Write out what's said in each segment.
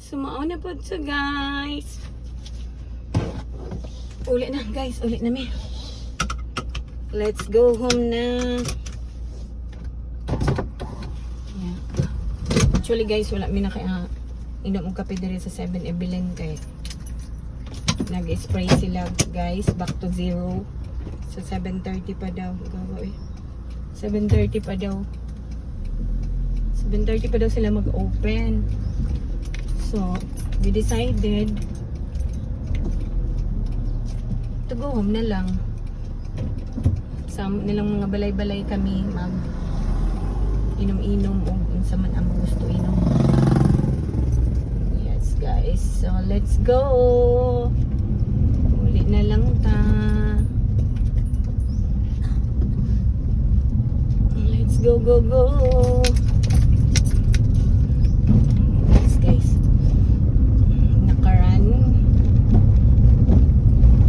Sumao na po sa guys. Uli na guys, uli na mi. Let's go home na. Yeah. Actually guys, wala mi na kaya inom og kape diri sa 7-Eleven kay nag-spray sila guys, back to zero. So 7:30 pa daw. Gawa 7:30 pa daw. 7:30 pa daw sila mag-open. So, we decided to go home na lang. Sama nilang mga balay-balay kami mag inom-inom o unsa man ang gusto inom. Yes guys, so let's go. Uli na lang ta. Let's go, go, go. Yes guys,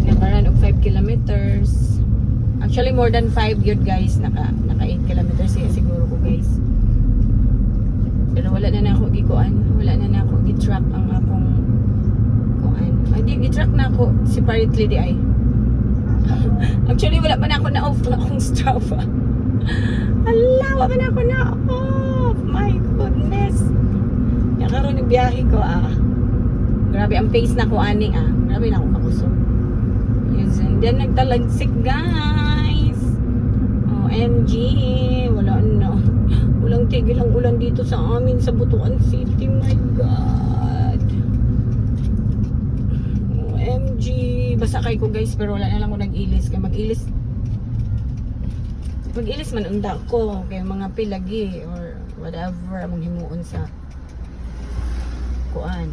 nakaran og 5 kilometers. Actually more than 5 yun guys. Naka 8 kilometers siguro ko guys. Pero wala na ako gikuan. Wala na ako gi-track ang akong kuan. Di gi-track na ako separately di ay. Actually wala pa na ako na off na akong Strava. Hala, wala pa na ako na off. My goodness. Nakaroon ng biyahe ko Grabe ang pace na ko ani Grabe na ako kakusog. Yes, and then nagtalagsik guys. OMG, wala na. Walang tigil ang ulan dito sa amin sa Butuan City. My God. OMG. Basa kay ko guys, pero wala na lang ako nag-ilis. Kaya mag-ilis man unda ko. Kaya mga pilagi or whatever among himuon sa kuan.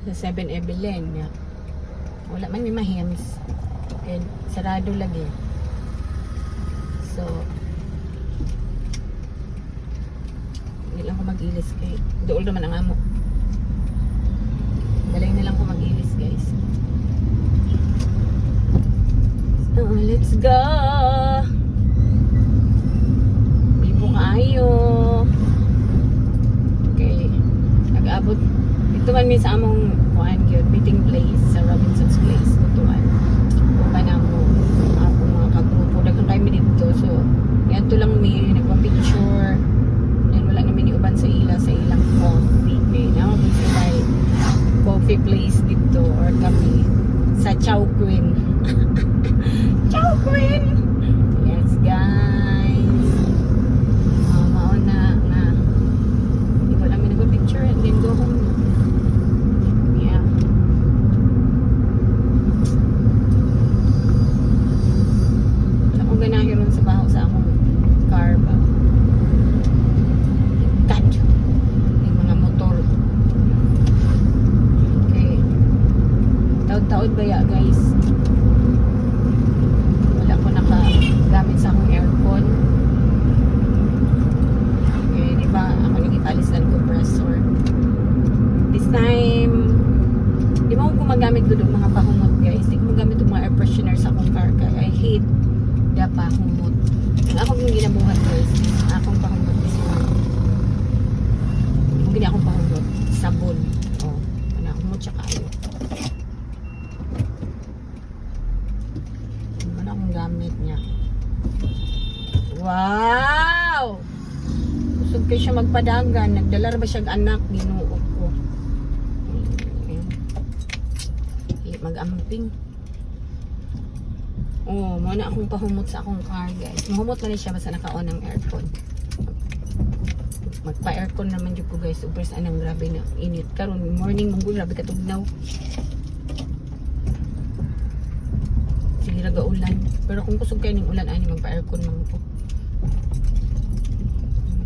Sa 7-Eleven. Yeah. Wala man may mahims. And sarado lagi. So, hindi lang ko mag-ilis kay dool naman ang amo. Dalay na lang ko mag-ilis guys. So, let's go! Bibo kayo. Okay. Nag-abot. Ito man may sa among meeting place sa Robinson's Place. Tutuan. Buka na mo akong mga kagrupo. Dagang kami dito. So, yan to lang may nagpa-picture. And wala namin iuban sa ilang coffee. Okay. Naman po sa coffee place dito or kami sa Chow Queen. Chow Queen! Yes guys. Mauna nga. Hindi ko lang may nagpa-picture and then go home. Taod baya guys. Wala ko nakagamit sa akong aircon. Okay, diba ako nagitalis ng compressor. This time di ba ako gumagamit doon mga pahumot guys. Di ko magamit yung mga air freshener sa akong car kaya I hate the pahumot. Ang ako yung ginabuhat guys, akong pahumot is hindi akong pahumot, sabon. Ano akong tsaka ayo. Gamit niya. Wow! Usog kayo siya magpadagan. Nagdala ba siya anak? Ginuot ko. Mag-amping. Muna akong pahumot sa akong car guys. Mahumot na rin siya basta naka-on ang aircon. Magpa-aircon naman dyan po guys. Super saan ang grabe na init. Karon morning mong grabe katugnaw. Sige ulan. Pero kung kusog kayo ng ulan, ay magpa-aircon lang po.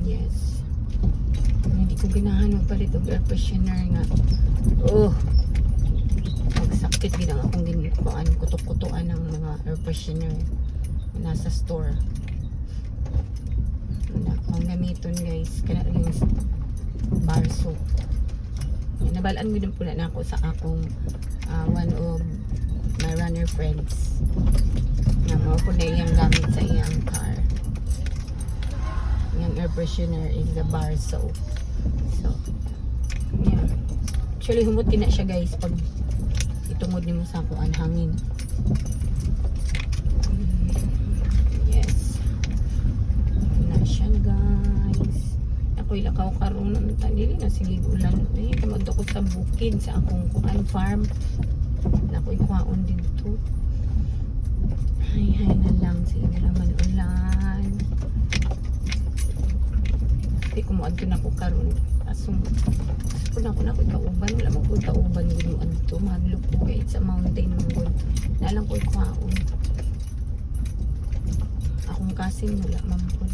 Yes. Hindi ko ginahan magpalit og air freshener nga. Magsakit din ang akong ginikuan. Kutok-kutuan ng mga air freshener nasa store. Ang gamiton guys. Kaya yung bar soap. Nabalaan mo din pula na ako sa akong one of my runner friends nga mo ko na iyang gamit sa iyang car. Yung air freshener is the bar soap. So Actually, humot din na siya guys pag itungod ni mo sa kuan hangin. Yes. Na siya guys. Ako'y lakaw karon ng dili na sige ulan. Eh, kamadto ko sa bukid sa akong kuan farm. Ako'y kuhaon dito. Hay na lang. Sige na naman ulan. Hindi kumuadto na ko karon. Asong kung ako na ko kauban, wala mo ko kauban ganoon to. Maglok ko kay sa mountain mong nalang ko kuhaon. Akong kasin wala mampod.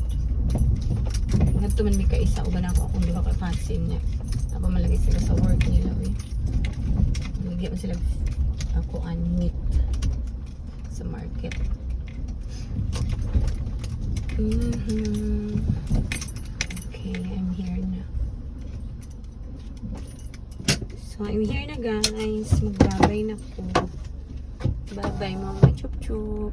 Ngadto man mi ka isa uban ako akong duha ka kasin niya. Apa malagay sila sa work nila eh. Lagyan mo sila ako meat sa market. Okay, I'm here na. So, I'm here na guys. Magbabay na po. Bye-bye, mama. Chup-chup.